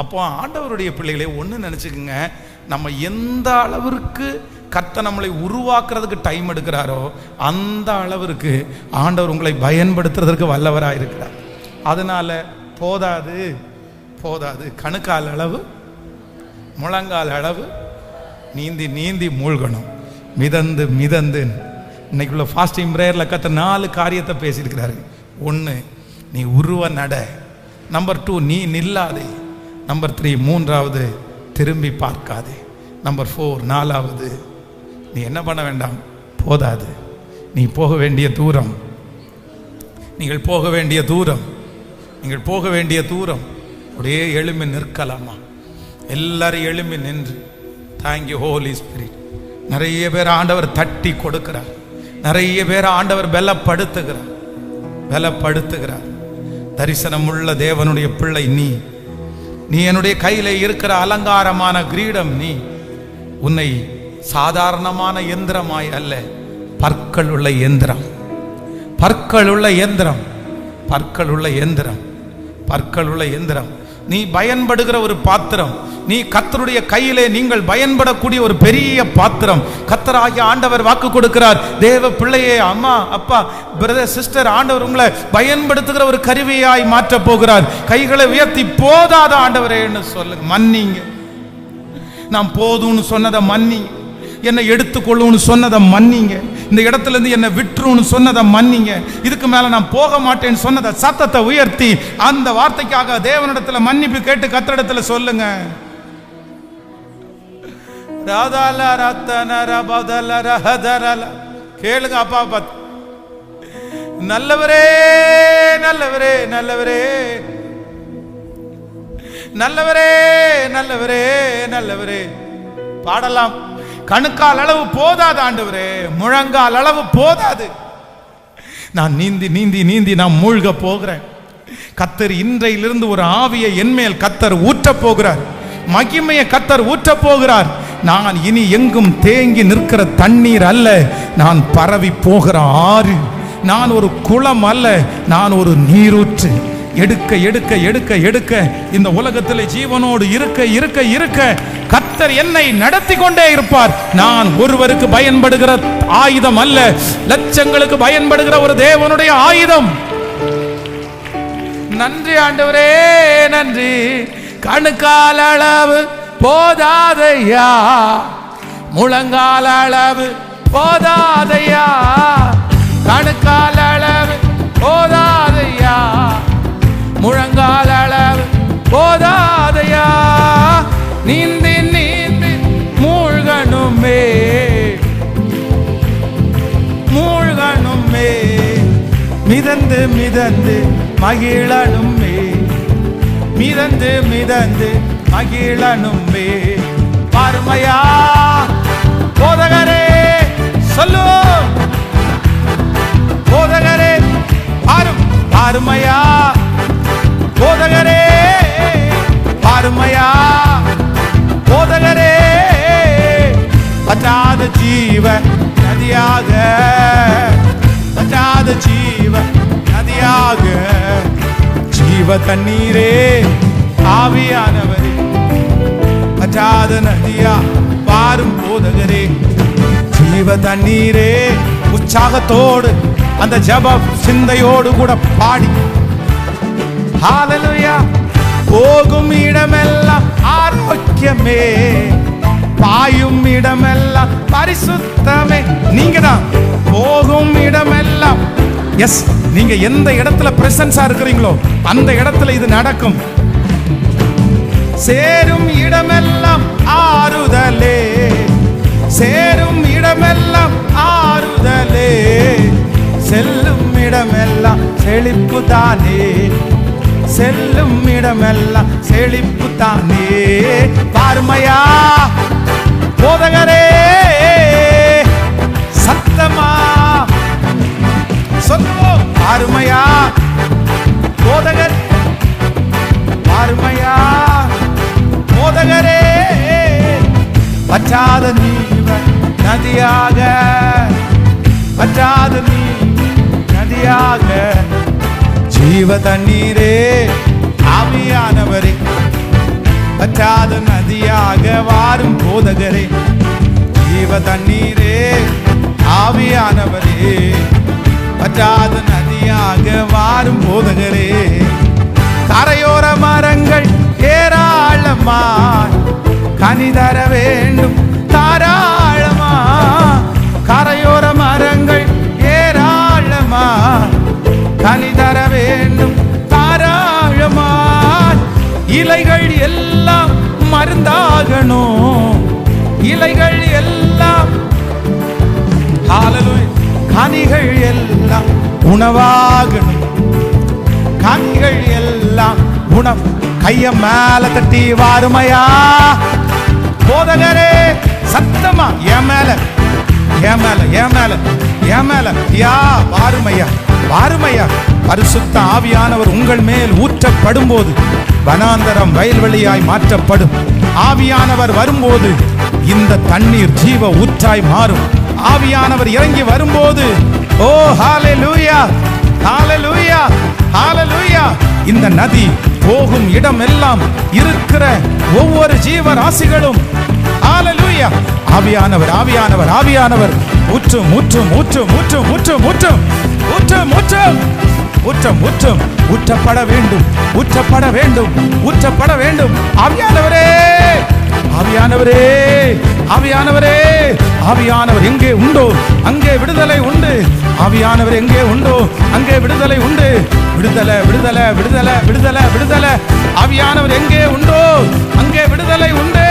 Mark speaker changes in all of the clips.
Speaker 1: அப்போ ஆண்டவருடைய பிள்ளைகளே ஒன்று நினச்சிக்கோங்க, நம்ம எந்த அளவிற்கு கர்த்தர் நம்மளை உருவாக்குறதுக்கு டைம் எடுக்கிறாரோ அந்த அளவிற்கு ஆண்டவர் உங்களை பயன்படுத்துறதுக்கு வல்லவராக இருக்கிறார். அதனால போதாது போதாது, கணுக்கால் அளவு முழங்கால் அளவு நீந்தி நீந்தி மூழ்கணும், மிதந்து மிதந்து. இன்னைக்குள்ள ஃபாஸ்டிங் பிரேயரில் கர்த்தர் 4 காரியத்தை பேசியிருக்கிறாரு. 1, நீ உருவ நட. நம்பர் 2, நீ நில்லாதே. நம்பர் 3, 3வது திரும்பி பார்க்காதே. நம்பர் 4, 4வது நீ என்ன பண்ண வேண்டாம், போதாது, நீ போக வேண்டிய தூரம், நீங்கள் போக வேண்டிய தூரம், நீங்கள் போக வேண்டிய தூரம். அப்படியே எழும்பி நிற்கலாமா? எல்லாரும் எழும்பி நின்று தேங்க்யூ ஹோலி ஸ்பிரிட். நிறைய பேர் ஆண்டவர் தட்டி கொடுக்கிறார், நிறைய பேர் ஆண்டவர் பலப்படுத்துகிறார், பலப்படுத்துகிறார். தரிசனம் உள்ள தேவனுடைய பிள்ளை நீ, நீ என்னுடைய கையில இருக்கிற அலங்காரமான கிரீடம். நீ உன்னை சாதாரணமான எந்திரமாய் அல்ல, பற்கள் உள்ள எந்திரம், பற்கள் உள்ள எந்திரம், பற்கள் உள்ள எந்திரம், பற்கள் உள்ள எந்திரம். நீ பயன்படுகிற ஒரு பாத்திரம், நீ கர்த்தருடைய கையிலே நீங்கள் பயன்படக்கூடிய ஒரு பெரிய பாத்திரம். கர்த்தராகிய ஆண்டவர் வாக்கு கொடுக்கிறார், தேவ பிள்ளையே, அம்மா அப்பா பிரதர் சிஸ்டர், ஆண்டவர் உங்களை பயன்படுத்துகிற ஒரு கருவியாய் மாற்ற போகிறார். கைகளை உயர்த்தி போதாத ஆண்டவரேன்னு சொல்லுங்க, மன்னிங்க. நான் போதும்னு சொன்னதை மன்னிங்க, என்னை எடுத்துக்கொள்ளுன்னு சொன்னதை மன்னிங்க, இந்த இடத்துல இருந்து என்னை விட்டுருன்னு சொன்னதை மன்னிங்க, இதுக்கு மேல நான் போக மாட்டேன்னு சொன்னதை சத்தத்தை உயர்த்தி அந்த வார்த்தைக்காக தேவனிடத்துல மன்னிப்பு கேட்டு கர்த்தரிடத்துல சொல்லுங்க. கேளுங்க அப்பா பார்த்து, நல்லவரே நல்லவரே நல்லவரே நல்லவரே நல்லவரே நல்லவரே பாடலாம். கணுக்கால் அளவு போதாது ஆண்டவரே, முழங்கால் அளவு போதாது. நான் நீந்தி நீந்தி நீந்தி நான் மூழ்க போகிறேன். கர்த்தர் இன்றையிலிருந்து ஒரு ஆவியை என்மேல் கர்த்தர் ஊற்ற போகிறார், மகிமையை கர்த்தர் ஊற்ற போகிறார். நான் இனி எங்கும் தேங்கி நிற்கிற தண்ணீர் அல்ல, நான் பரவி போகிற ஆறு. நான் ஒரு குளம் அல்ல, நான் ஒரு நீரூற்று. எடுக்க எடுக்க எடுக்க எடுக்க இந்த உலகத்தில் ஜீவனோடு இருக்க இருக்க இருக்க கர்த்தர் என்னை நடத்தி கொண்டே இருப்பார். நான் ஒருவருக்கு பயன்படுகிற ஆயுதம் அல்ல, லட்சங்களுக்கு பயன்படுகிற ஒரு தேவனுடைய ஆயுதம். நன்றி ஆண்டவரே நன்றி. கணுக்கால் அளவு போதாதையா, முழங்கால் அளவு போதாதையா, கணுக்கால் அளவு போதாதையா, முழங்கால் அளவு போதாதையா, நீந்தி நீந்தி மூழ்கணுமே மூழ்கணுமே, மிதந்து மிதந்து மகிழணுமே, மிதந்து மிதந்து மகிழணுமே. பார்மையா போதகரே சொல்லு, போதகரே பாரும், பார்மையா போதகரே, பார்மையா போதகரே, பற்றாத ஜீவ நதியாக, பற்றாத ஜீவ நதியாக, ஜீவ தண்ணீரே ஆவியானவரே, பற்றாத நதியா பாரும் போதகரே, ஜீவ தண்ணீரே. உற்சாகத்தோடு அந்த ஜப சிந்தையோடு கூட பாடி ஹல்லேலூயா. போகும் இடமெல்லாம் ஆரோக்கியமே, பாயும் இடமெல்லாம் பரிசுத்தமே. நீங்க தான் போகும் இடமெல்லாம். எஸ், நீங்க எந்த இடத்துல பிரசன்ஸா இருக்கிறீங்களோ அந்த இடத்துல இது நடக்கும். சேரும் இடமெல்லாம் ஆறுதலே, சேரும் இடமெல்லாம் ஆறுதலே, செல்லும் இடமெல்லாம் செழிப்பு தானே, செல்லும் இடமெல்லாம் செழிப்பு தானே. பார்மையா போதகரே சத்தமா சொல்லுவோம், பார்மையா போதகர், பார்மையா போதகரே, பற்றாத நீவ நதியாக, பற்றாத நீ நதியாக, ஜீவ தண்ணீரே ஆவியானவரே, வற்றாத நதியாக வாரும் போதகரே, ஜீவ தண்ணீரே ஆவியானவரே, வற்றாத நதியாக வாரும் போதகரே. கரையோர மரங்கள் ஏராளமா கனி தர வேண்டும் தாராளமா, கரையோர மரங்கள் ஏராளமா கனி தர வேண்டும் தாராளமா. இலைகள் எல்லாம் மருந்தாகணும், இலைகள் எல்லாம் ஹல்லேலூயா, கனிகள் எல்லாம் உணவாகணும், கனிகள் எல்லாம் உணவு. கைய மேல தட்டி வாருமையா போதகரே, சத்தமா என் மேல என் மேல என் மேல என் மேல யா வாருமையா வாருமையா. பரிசுத்த ஆவியானவர் உங்கள் மேல் ஊற்றப்படும் போது வனாந்தரம் வயல்வெளியாய் மாற்றப்படும். ஆவியானவர் வரும்போது இந்த தண்ணீர் ஜீவ ஊற்றாய் மாறும். ஆவியானவர் இறங்கி வரும்போது ஓ ஹல்லேலூயா ஹல்லேலூயா ஹல்லேலூயா, இந்த நதி போகும் இடம் எல்லாம் இருக்கிற ஒவ்வொரு ஜீவராசிகளும் ஹல்லேலூயா. ஆவியானவர் ஆவியானவர் ஆவியானவர் ஊற்றும் ஊற்றும் ஊற்றும் ஊற்றும் ஊற்றும் ஊற்றும் ஊற்றும் ஊற்றும் ஊற்றும் ஊற்றும் ஊற்றப்பட வேண்டும் ஊற்றப்பட வேண்டும் ஊற்றப்பட வேண்டும். ஆவியானவரே ஆவியானவரே ஆவியானவரே, ஆவியானவர் எங்கே உண்டோ அங்கே விடுதலை உண்டு. ஆவியானவர் எங்கே உண்டோ அங்கே விடுதலை உண்டு. விடுதலை விடுதலை விடுதலை விடுதலை விடுதலை. ஆவியானவர் எங்கே உண்டோ அங்கே விடுதலை உண்டு,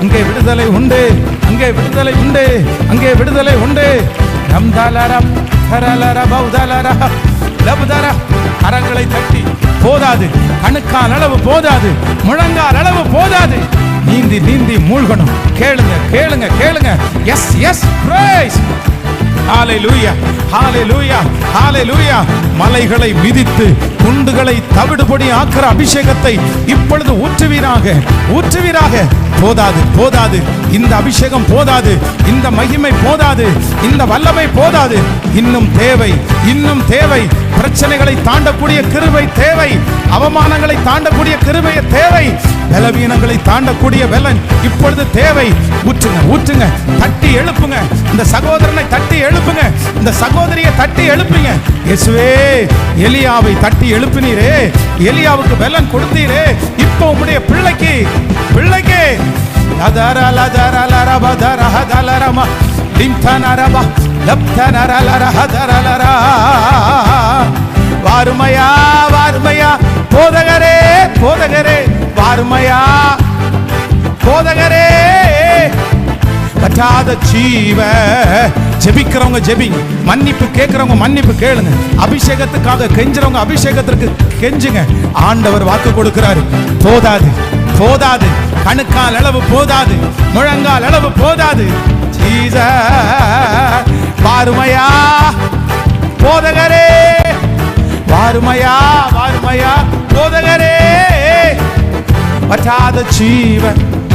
Speaker 1: அங்கே விடுதலை உண்டு, அங்கே விடுதலை உண்டு, அங்கே விடுதலை உண்டு. நம்தலரம் தரலர பௌதலர லபுதர. கரங்களை தட்டி போதாது, கணுக்கால் அளவு போதாது, முழங்கால் அளவு போதாது. நீந்தி நீந்தி மூழ்கணும். கேளுங்க கேளுங்க கேளுங்க. Yes yes praise. Hallelujah hallelujah hallelujah. மலைகளை மிதித்து குண்டுகளை தவிடுபொடி ஆக்கிற அபிஷேகத்தை இப்பொழுது ஊற்றுவீராக ஊற்றுவீராக. போதாது போதாது, இந்த அபிஷேகம் போதாது, இந்த மகிமை போதாது, இந்த வல்லமை போதாது. இன்னும் தேவை இன்னும் தேவை. பிரச்சனைகளை தாண்டக்கூடிய கிருபை தேவை, அவமானங்களை தாண்டக்கூடிய கிருபை தேவை, பலவீனங்களை தாண்டக்கூடிய பலன் இப்பொழுது தேவை. ஊற்றுங்க ஊற்றுங்க, தட்டி எழுப்புங்க. இந்த சகோதரனை தட்டி எழுப்புங்க, இந்த சகோதரியை தட்டி எழுப்புங்க. இயேசுவே, எலியாவை தட்டி எழுப்பினீரே, எலியாவுக்கு பலன் கொடுத்தீரே, இப்போ உம்முடைய பிள்ளைக்கு பிள்ளைக்கு வாருமையா வாருமையா போதகரே போதகரே, வாருமையா போதகரே. வற்றாத ஜீவ. ஜெபிக்கிறவங்க ஜெபிங்க, மன்னிப்பு கேட்கிறவங்க மன்னிப்பு கேளுங்க, அபிஷேகத்துக்காக கெஞ்சுறவங்க அபிஷேகத்திற்கு கெஞ்சுங்க. ஆண்டவர் வாக்கு கொடுக்கிறாரு, போதாது போதாது, கணுக்கால் அளவு போதாது, முழங்கால் அளவு போதாது. ஜீசஸ் வாருமையா போதகரே, வாருமையா வாருமையா போதகரே. வற்றாத ஜீவ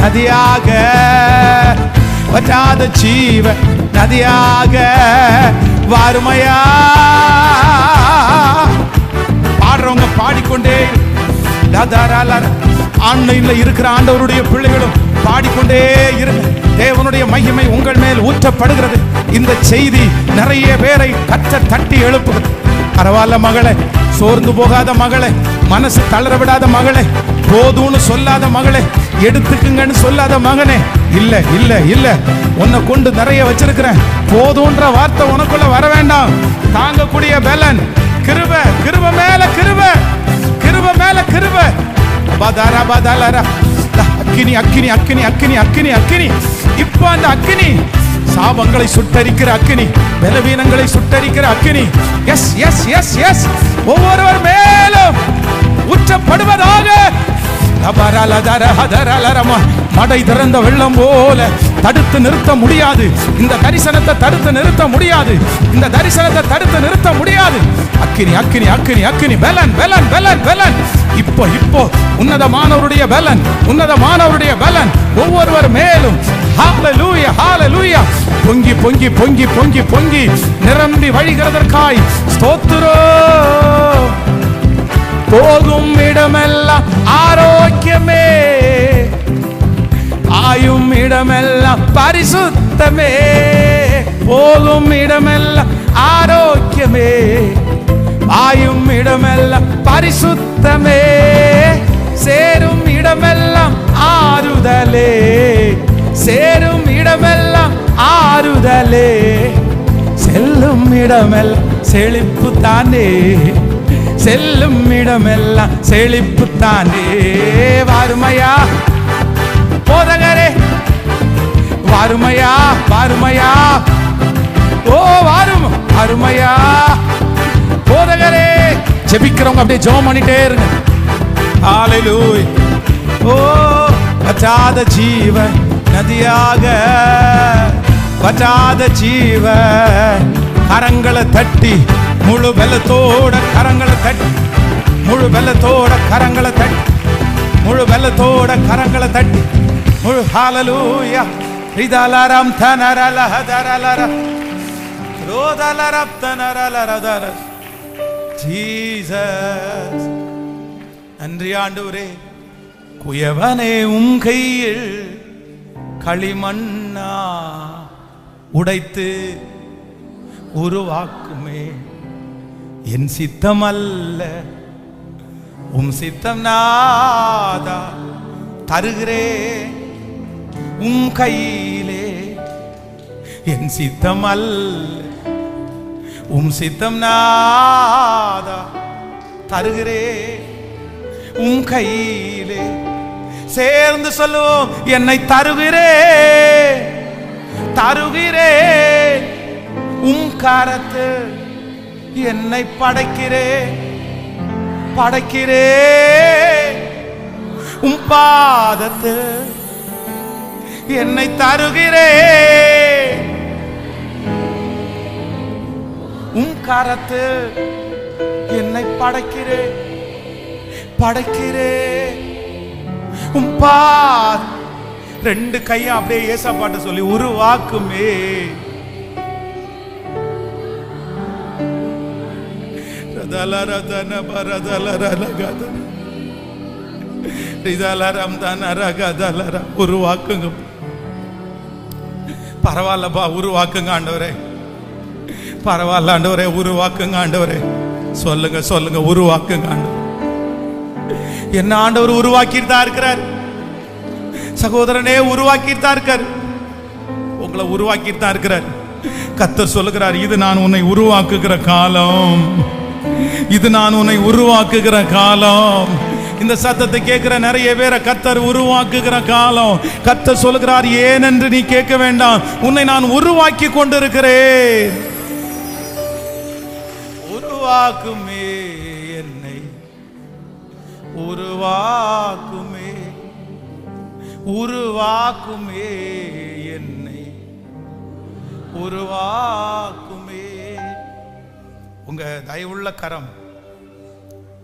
Speaker 1: நதியாக, வற்றாத ஜீவ நதியாக வாருமையா. பாடுறவங்க பாடிக்கொண்டே, ஆன்லைன்ல இருக்கிற ஆண்டவருடைய பிள்ளைகளும் பாடிக்கொண்டே இருங்க. தேவனுடைய மகிமை உங்கள் மேல் ஊற்றப்படுகிறது. இந்த செய்தி நிறைய பேரை கற்ற தட்டி எழுப்புகிறது. பரவாயில்ல மகளே, சோர்ந்து போகாத மகளே, மனசு தளர விடாத மகளே, போதும்னு சொல்லாத மகளே, எடுத்துக்குங்கன்னு சொல்லாத மகனே, இல்ல இல்ல இல்ல, உன்னை கொண்டு நிறைய வச்சிருக்கிறேன். போதும்ன்ற வார்த்தை உனக்குள்ள வர வேண்டாம். தாங்கக்கூடிய பலன் கிருபை, கிருபை மேல கிருபை, கிருபை மேல கிருபை. பதர பதலர அக்கினி அக்கினி அக்கினி அக்கினி அக்கினி அக்கினி. இப்போ அந்த அக்கினி சாபங்களை சுட்டரிக்கிற அக்கினி, பலவீனங்களை சுட்டரிக்கிற அக்கினி. எஸ் எஸ் எஸ் எஸ், ஒவ்வொருவர் மேலும் ஊற்றப்படுவதாக. மடை திறந்த வெள்ளம் போல தடுத்து நிறுத்த முடியாது. இந்த தரிசனத்தை தடுத்து நிறுத்த முடியாது. இந்த தரிசனத்தை தடுத்து நிறுத்த முடியாது. அக்கினி அக்கினி அக்கினி அக்கினி. பலன் பலன் பலன் பலன். இப்போ இப்போ உன்னதமானவருடைய பலன், உன்னதமானவருடைய பலன் ஒவ்வொருவர் மேலும். ஹல்லேலூயா ஹல்லேலூயா. பொங்கி பொங்கி பொங்கி பொங்கி பொங்கி நிரம்பி வழிகிறதற்காய் ஸ்தோத்திரம். போகும் இடமெல்லாம் ஆரோக்கியமே. இடமெல்லாம் பரிசுத்தமே, போகும் இடமெல்லாம் ஆரோக்கியமே, ஆயும் இடமெல்லாம் பரிசுத்தமே, சேரும் இடமெல்லாம் ஆறுதலே, சேரும் இடமெல்லாம் ஆறுதலே, செல்லும் இடமெல்லாம் செழிப்பு தானே, செல்லும் இடமெல்லாம் செழிப்பு தானே. வாருமையா போதகரே, வாருமையா வாருமையா, ஓ வாரும் அருமையா போதகரே. ஜெபிக்கிறவங்க அப்படியே ஜெபம் பண்ணிட்டே இருங்க. ஹalleluya. ஓ வற்றாத ஜீவ நதியாக, வற்றாத ஜீவ, கரங்களை தட்டி முழு வெள்ளத்தோட கரங்களை தட்டி, முழு வெள்ளத்தோட கரங்களை தட்டி, முழு வெள்ளத்தோட கரங்களை தட்டி, முழு ஹalleluya. ரிதலரம் தனரலஹதரலர ரோதலரப் தனரலரதர. ஜீசஸ் நன்றி ஆண்டவரே. குயவனே உம் கையில் களிமண்ணா உடைத்து உருவாக்குமே, என் சித்தம் அல்ல உம் சித்தம் நாதா, தருகிறே உம் கையிலே, என் சித்தம் அல்ல உம் சித்தம் நாதா, தருகிறே உம் கையிலே. சேர்ந்து சொல்லுவோம், என்னை தருகிறே தருகிறே உம் கரத்து, என்னை படைக்கிறே படைக்கிறே உம் பாதத்து, என்னை தருகிறே உம் கரத்து, என்னை படைக்கிறே படைக்கிறே உம் பாத். ரெண்டு கையும் அப்படியே ஏசப்பாட்ட சொல்லி உருவாக்குமே. உருவாக்குங்க. பரவாயில்லப்பா, உருவாக்குங்க ஆண்டவரே, பரவாயில்ல ஆண்டவரே, உருவாக்குங்க ஆண்டவரே. சொல்லுங்க சொல்லுங்க, உருவாக்குங்க ஆண்டவரே. என்ன ஆண்டவர் உருவாக்கிட்டு தான் இருக்கிறார் சகோதரனே, உருவாக்கிட்டு தான் இருக்கார், உங்களை உருவாக்கிட்டு தான் இருக்கிறார். கர்த்தர் சொல்லுகிறார், இது நான் உன்னை உருவாக்குகிற காலம், இது நான் உன்னை உருவாக்குகிற காலம். இந்த சத்தத்தை கேட்கிற நிறைய பேரை கர்த்தர் உருவாக்குகிற காலம். கர்த்தர் சொல்லுகிறார், ஏனென்று நீ கேட்க வேண்டாம், உன்னை நான் உருவாக்கி கொண்டிருக்கிறேன். உருவாக்குமே என்னை, உருவாக்குமே உருவாக்குமே என்னை, உருவாக்குமே. உங்க தயவுள்ள கரம்,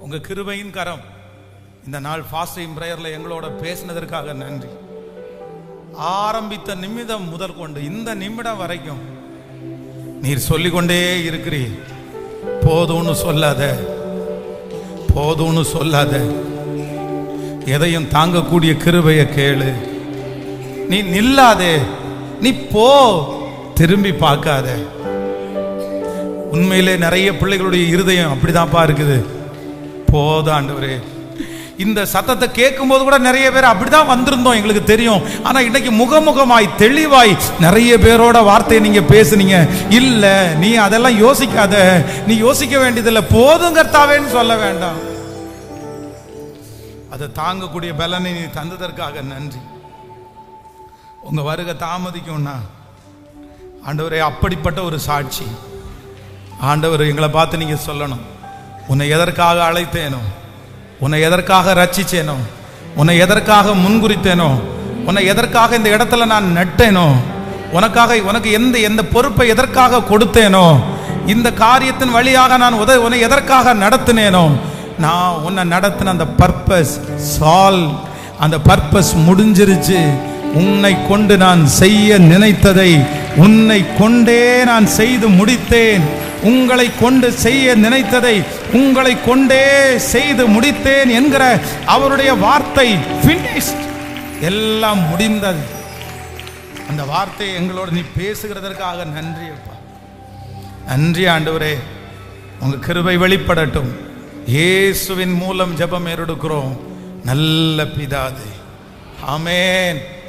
Speaker 1: உங்க கிருபையின் கரம் இந்த நாள் ஃபாஸ்டிங் பிரேயர்ல எங்களோட பேசினதற்காக நன்றி. ஆரம்பித்த நிமிடம் முதல் கொண்டு இந்த நிமிடம் வரைக்கும் நீர் சொல்லிக்கொண்டே இருக்கிறீர். போதும்னு சொல்லாத, போதும்னு சொல்லாத, எதையும் தாங்கக்கூடிய கிருபையை கேளு. நீ நில்லாதே, நீ போ, திரும்பி பார்க்காத. உண்மையிலே நிறைய பிள்ளைகளுடைய இருதயம் அப்படிதான்ப்பா இருக்குது. போதும் ஆண்டவரே. இந்த சத்தத்தை கேட்கும் போது கூட நிறைய பேர் அப்படிதான் வந்திருந்தோம், எங்களுக்கு தெரியும். ஆனா இன்னைக்கு முகமுகமாய் தெளிவாய் நிறைய பேரோட வார்த்தையை நீங்க பேசுனீங்க. இல்ல, நீ அதெல்லாம் யோசிக்காத, நீ யோசிக்க வேண்டியதில்லை, போதும் கர்த்தாவேன்னு சொல்ல வேண்டாம். அதை தாங்கக்கூடிய பலனை நீ தந்ததற்காக நன்றி. உங்க வருகை தாமதிக்கும்னா ஆண்டவரே, அப்படிப்பட்ட ஒரு சாட்சி ஆண்டவர் எங்களை பார்த்து நீங்க சொல்லணும், உன்னை எதற்காக அழைத்தேனோ, உன்னை எதற்காக ரட்சிச்சேனோ, உன்னை எதற்காக முன்குறித்தேனோ, உன்னை எதற்காக இந்த இடத்துல நான் நட்டேனோ, உனக்கு எந்த பொறுப்பை எதற்காக கொடுத்தேனோ, இந்த காரியத்தின் வழியாக நான் உன்னை எதற்காக நடத்தினேனோ, நான் உன்னை நடத்தின அந்த பர்பஸ் சால்வ், அந்த பர்பஸ் முடிஞ்சிருச்சு. உன்னை கொண்டு நான் செய்ய நினைத்ததை உன்னை கொண்டே நான் செய்து முடித்தேன். உங்களை கொண்டு செய்ய நினைத்ததை உங்களை கொண்டே செய்து முடித்தேன் என்கிற அவருடைய வார்த்தை, finished, எல்லாம் முடிந்தது. அந்த வார்த்தையை எங்களோடு நீ பேசுகிறதற்காக நன்றி அப்பா. நன்றி ஆண்டவரே. உங்க கிருபை வெளிப்படட்டும். இயேசுவின் மூலம் ஜெபம் ஏறெடுக்கிறோம் நல்ல பிதாவே. ஆமென்.